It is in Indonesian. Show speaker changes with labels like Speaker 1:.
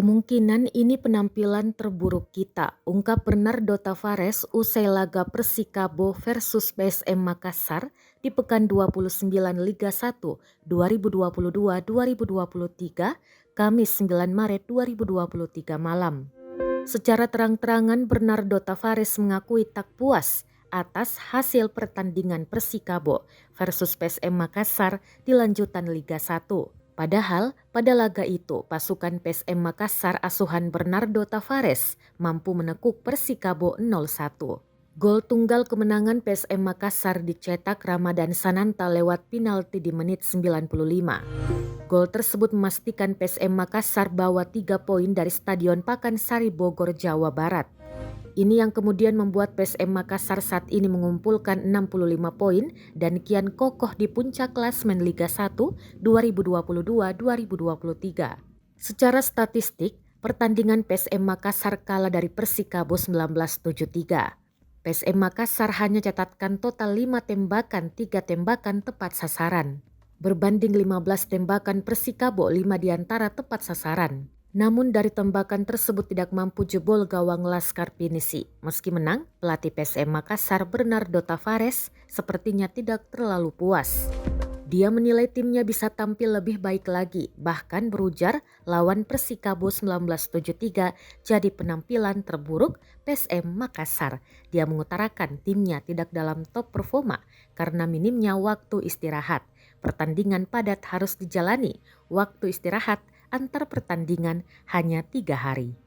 Speaker 1: Kemungkinan ini penampilan terburuk kita, ungkap Bernardo Tavares usai laga Persikabo versus PSM Makassar di pekan 29 Liga 1 2022-2023, Kamis 9 Maret 2023 malam. Secara terang-terangan Bernardo Tavares mengakui tak puas atas hasil pertandingan Persikabo versus PSM Makassar di lanjutan Liga 1. Padahal pada laga itu pasukan PSM Makassar asuhan Bernardo Tavares mampu menekuk Persikabo 0-1. Gol tunggal kemenangan PSM Makassar dicetak Ramadan Sananta lewat penalti di menit 95. Gol tersebut memastikan PSM Makassar bawa 3 poin dari Stadion Pakansari Bogor, Jawa Barat. Ini yang kemudian membuat PSM Makassar saat ini mengumpulkan 65 poin dan kian kokoh di puncak klasemen Liga 1 2022-2023. Secara statistik, pertandingan PSM Makassar kalah dari Persikabo 1973. PSM Makassar hanya catatkan total 5 tembakan, 3 tembakan tepat sasaran. Berbanding 15 tembakan Persikabo, 5 diantara tepat sasaran. Namun dari tembakan tersebut tidak mampu jebol gawang Laskar Pinisi. Meski menang, pelatih PSM Makassar Bernardo Tavares sepertinya tidak terlalu puas. Dia menilai timnya bisa tampil lebih baik lagi, bahkan berujar lawan Persikabo 1973 jadi penampilan terburuk PSM Makassar. Dia mengutarakan timnya tidak dalam top performa karena minimnya waktu istirahat. Pertandingan padat harus dijalani, waktu istirahat antar pertandingan hanya 3 hari.